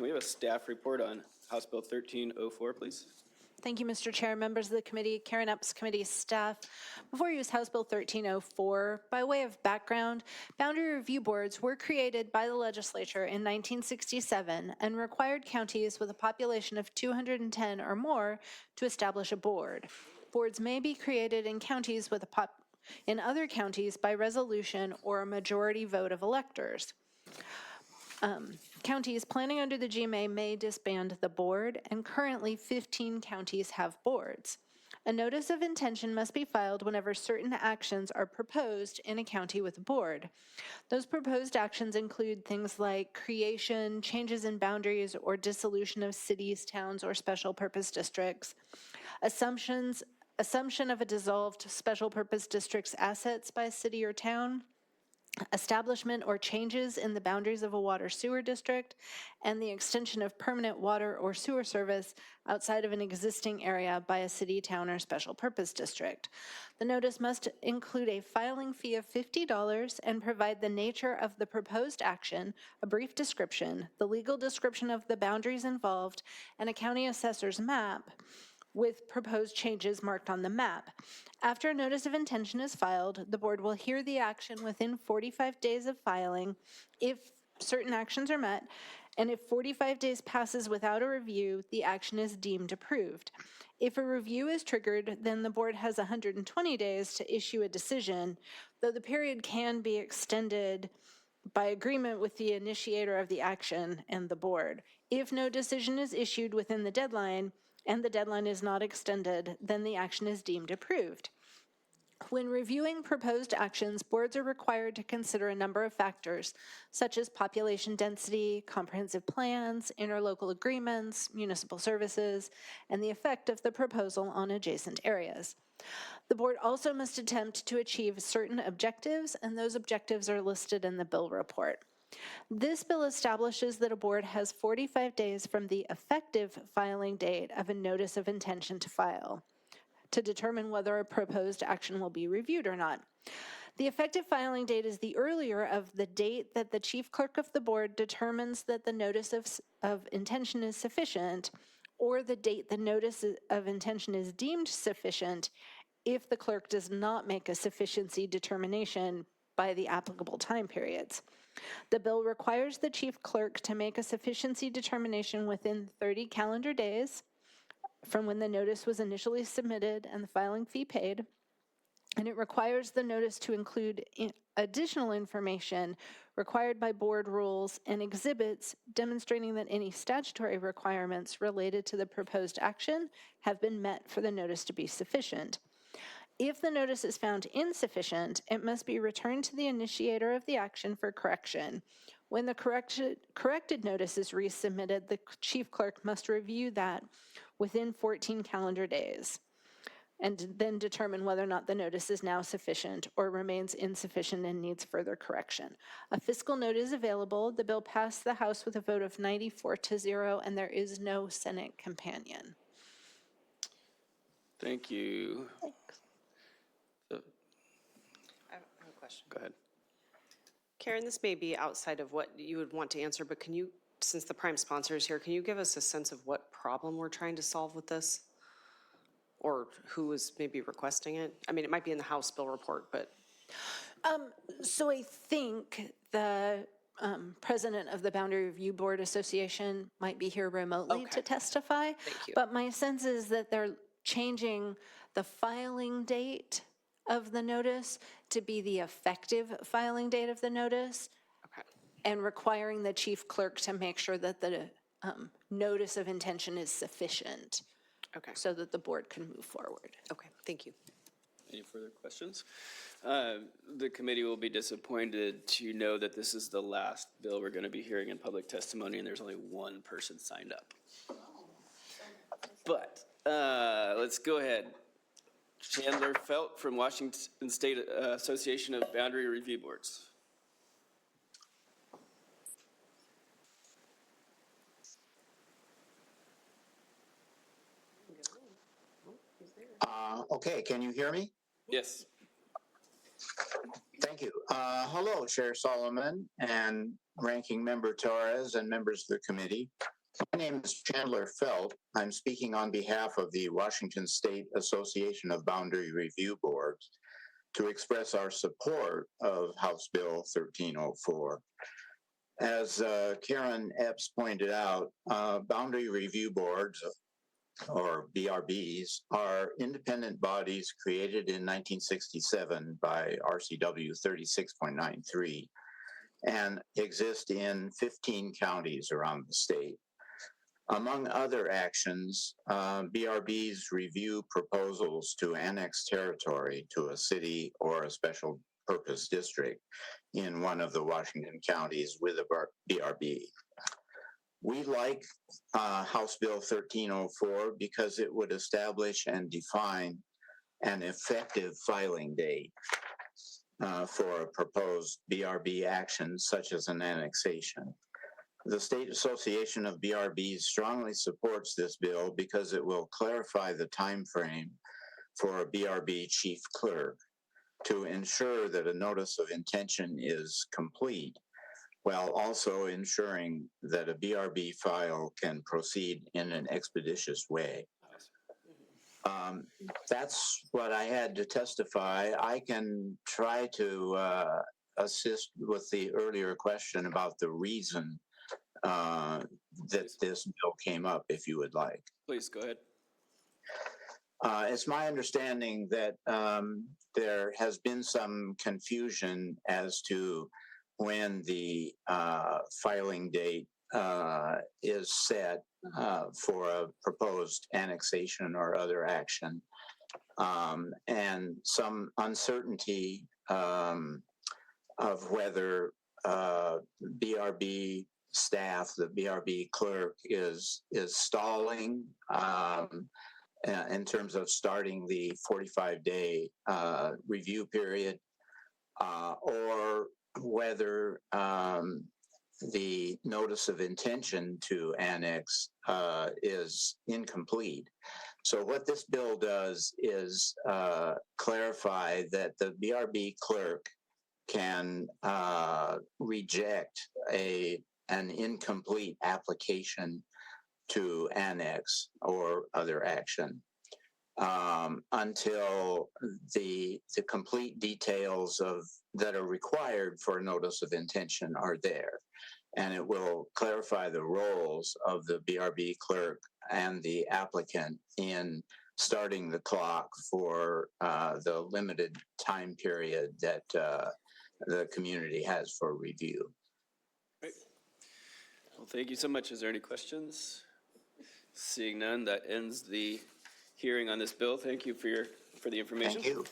can we have a staff report on House Bill 1304, please? Thank you, Mr. Chair, members of the committee, Karen Epps, committee staff. Before you use House Bill 1304, by way of background, boundary review boards were created by the legislature in 1967 and required counties with a population of 210 or more to establish a board. Boards may be created in counties with in other counties by resolution or a majority vote of electors. Counties planning under the GMA may disband the board, and currently 15 counties have boards. A notice of intention must be filed whenever certain actions are proposed in a county with a board. Those proposed actions include things like creation, changes in boundaries, or dissolution of cities, towns, or special purpose districts, assumption of a dissolved special purpose district's assets by a city or town, establishment or changes in the boundaries of a water sewer district, and the extension of permanent water or sewer service outside of an existing area by a city, town, or special purpose district. The notice must include a filing fee of $50 and provide the nature of the proposed action, a brief description, the legal description of the boundaries involved, and a county assessor's map with proposed changes marked on the map. After a notice of intention is filed, the board will hear the action within 45 days of filing if certain actions are met, and if 45 days passes without a review, the action is deemed approved. If a review is triggered, then the board has 120 days to issue a decision, though the period can be extended by agreement with the initiator of the action and the board. If no decision is issued within the deadline, and the deadline is not extended, then the action is deemed approved. When reviewing proposed actions, boards are required to consider a number of factors, such as population density, comprehensive plans, interlocal agreements, municipal services, and the effect of the proposal on adjacent areas. The board also must attempt to achieve certain objectives, and those objectives are listed in the bill report. This bill establishes that a board has 45 days from the effective filing date of a notice of intention to file to determine whether a proposed action will be reviewed or not. The effective filing date is the earlier of the date that the chief clerk of the board determines that the notice of intention is sufficient, or the date the notice of intention is deemed sufficient if the clerk does not make a sufficiency determination by the applicable time periods. The bill requires the chief clerk to make a sufficiency determination within 30 calendar days from when the notice was initially submitted and the filing fee paid, and it requires the notice to include additional information required by board rules and exhibits demonstrating that any statutory requirements related to the proposed action have been met for the notice to be sufficient. If the notice is found insufficient, it must be returned to the initiator of the action for correction. When the corrected notice is resubmitted, the chief clerk must review that within 14 calendar days and then determine whether or not the notice is now sufficient or remains insufficient and needs further correction. A fiscal note is available. The bill passed the House with a vote of 94-0, and there is no Senate companion. Thank you. Thanks. I have a question. Go ahead. Karen, this may be outside of what you would want to answer, but can you, since the prime sponsor is here, can you give us a sense of what problem we're trying to solve with this? Or who is maybe requesting it? I mean, it might be in the House bill report, but. So I think the president of the Boundary Review Board Association might be here remotely to testify. Thank you. But my sense is that they're changing the filing date of the notice to be the effective filing date of the notice. Okay. And requiring the chief clerk to make sure that the notice of intention is sufficient. Okay. So that the board can move forward. Okay, thank you. Any further questions? The committee will be disappointed to know that this is the last bill we're going to be hearing in public testimony, and there's only one person signed up. But let's go ahead. Chandler Felt from Washington State Association of Boundary Review Boards. Okay, can you hear me? Yes. Thank you. Hello, Chair Solomon and Ranking Member Torres and members of the committee. My name is Chandler Felt. I'm speaking on behalf of the Washington State Association of Boundary Review Boards to express our support of House Bill 1304. As Karen Epps pointed out, boundary review boards, or BRBs, are independent bodies created in 1967 by RCW 36.93 and exist in 15 counties around the state. Among other actions, BRBs review proposals to annex territory to a city or a special purpose district in one of the Washington counties with a BRB. We like House Bill 1304 because it would establish and define an effective filing date for a proposed BRB action such as an annexation. The State Association of BRBs strongly supports this bill because it will clarify the time frame for a BRB chief clerk to ensure that a notice of intention is complete, while also ensuring that a BRB file can proceed in an expeditious way. That's what I had to testify. I can try to assist with the earlier question about the reason that this bill came up, if you would like. Please, go ahead. It's my understanding that there has been some confusion as to when the filing date is set for a proposed annexation or other action, and some uncertainty of whether BRB staff, the BRB clerk, is stalling in terms of starting the 45-day review period, or whether the notice of intention to annex is incomplete. So what this bill does is clarify that the BRB clerk can reject an incomplete application to annex or other action until the complete details that are required for a notice of intention are there. And it will clarify the roles of the BRB clerk and the applicant in starting the clock for the limited time period that the community has for review. Great. Well, thank you so much. Is there any questions? Seeing none, that ends the hearing on this bill. Thank you for the information. Thank you.